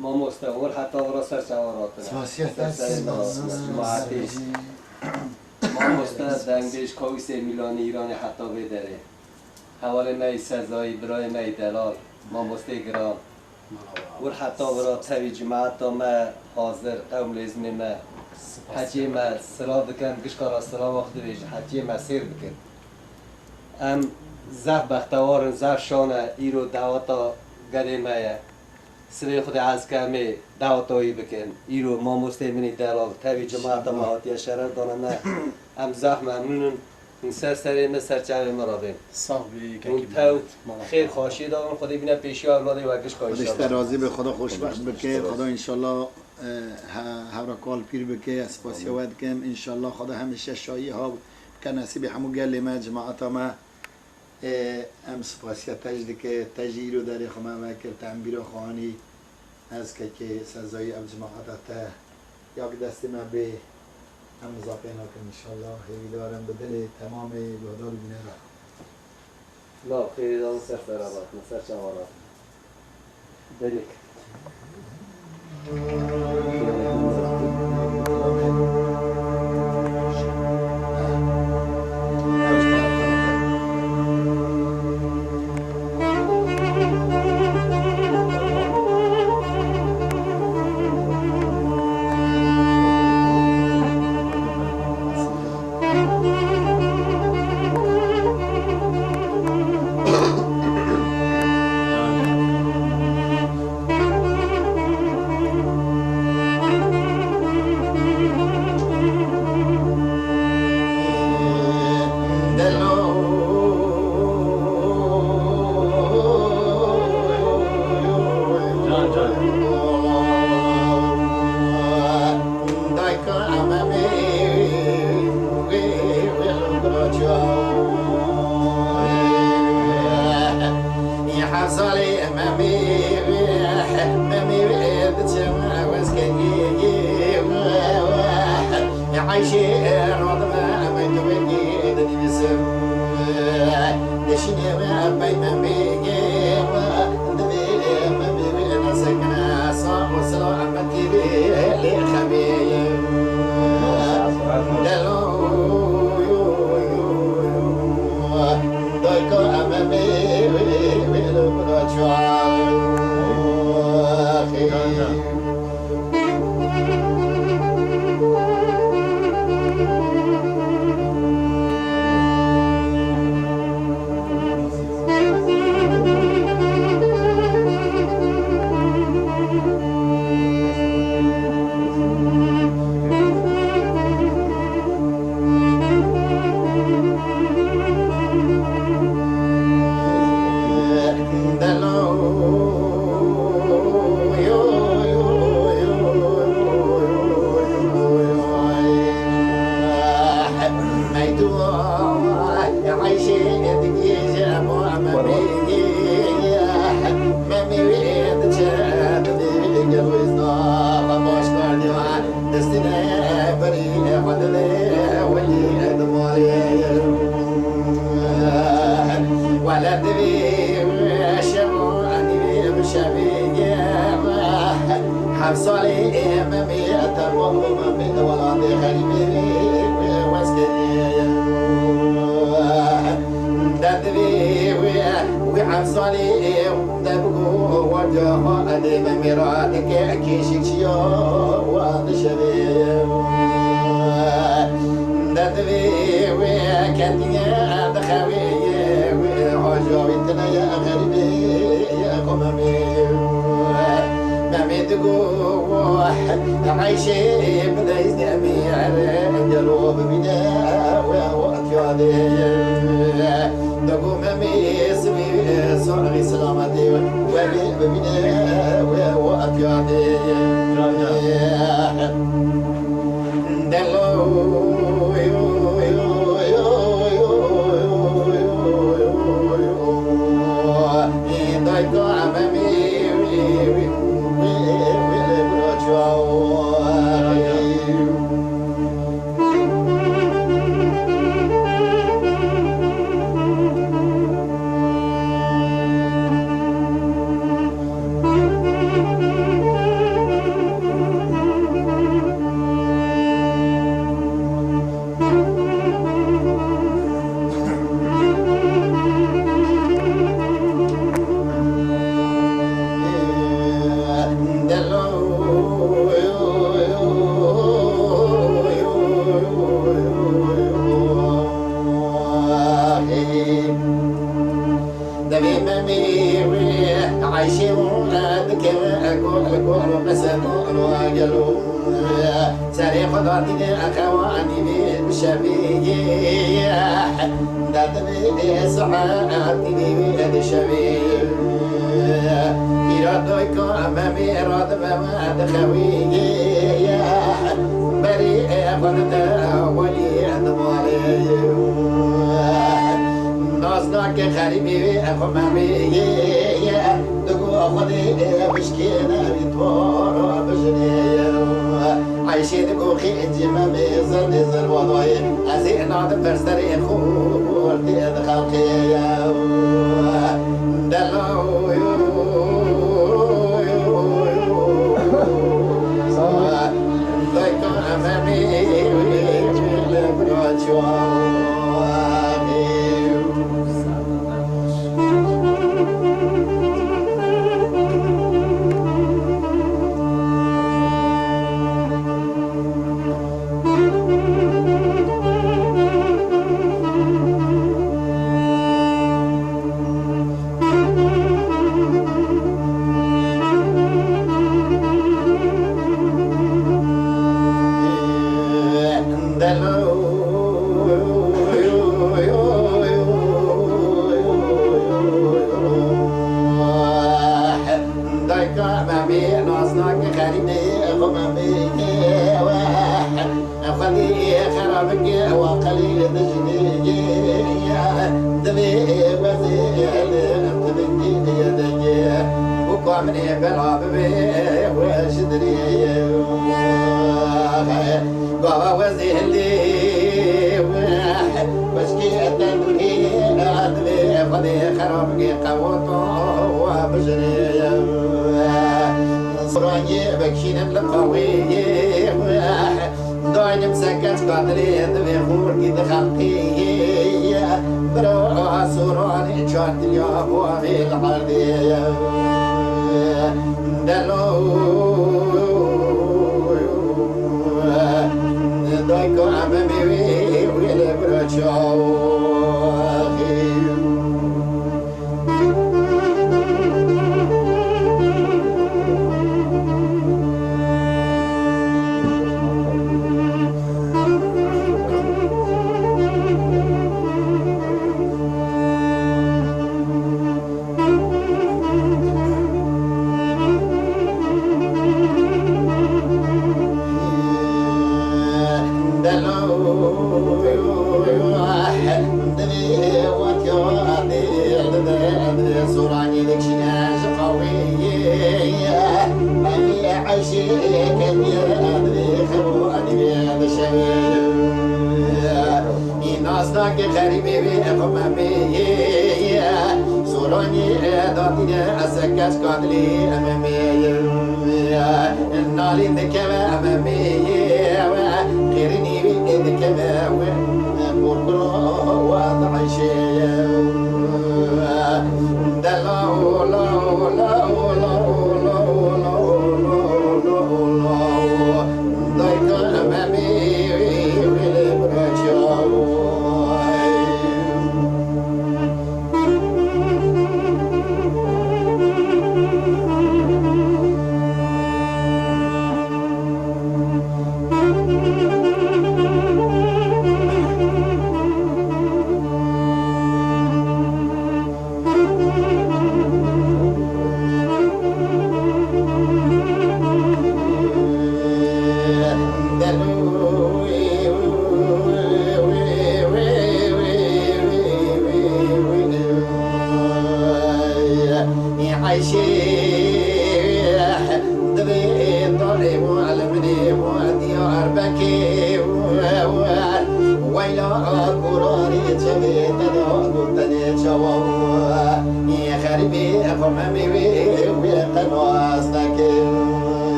ما مستور حتی ورا سر سوارات سپاسیت هست. ما مستند دنگش کاوی 3 میلیون ایرانی حتی بداره حواله می سزایی برای می دلال ما مستگران ور حتی برا تاوی جماعت ما حاضر قوم لازم ما حجی ما سلا بکن گشکارا سلا وقت بیش حجی ما سیر بکن ام زف بختوارن زف شانه ایرو دعوتا گره مایه سری خود از کمی دعوتایی بکن ایرو ما مستمنی دلال تاوی جماعت ما هاتی شرر دانه ام زف ممنونن این سری مثل چه مرابیم صاحبی اون تو خیر خواشی دارم خدا بینه پیشی اولاده و گش کاری خودش راضی به خدا خوشبخت بکه خدا انشالله هر کال پیر بکه اسپاسی ود کم انشالله خدا همیشه شایی ها که نصیب همو گل ما جماعت ما ام سپاسی تجد که تجیرو داری خما وکر تعمیر خانی از که سزای ام جماعت تا یک دست ما به هم مضافه نکن انشالله خیلی دارم به دل تمام گهدار بینه را لا خیلی دارم سر فرابات نصر شوارات دلیک عايشين ذكر قسمون وقالوا سري خضاتي أخواني بالشبيه دات بي سعاتي بي الشبيه إرادوكو أمامي إراد بما دخويه بريء فردا ولي أدوالي ناصناك خريبي أخمامي دقو أخذي بشكينا بطور بجنيه عايشين دقو خيجي ما بيزر نزر وضعي أزينا دفرسري خورتي خلقي دلو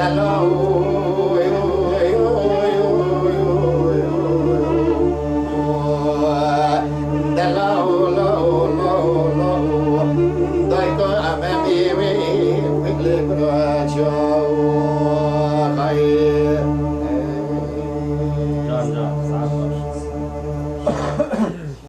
Hello.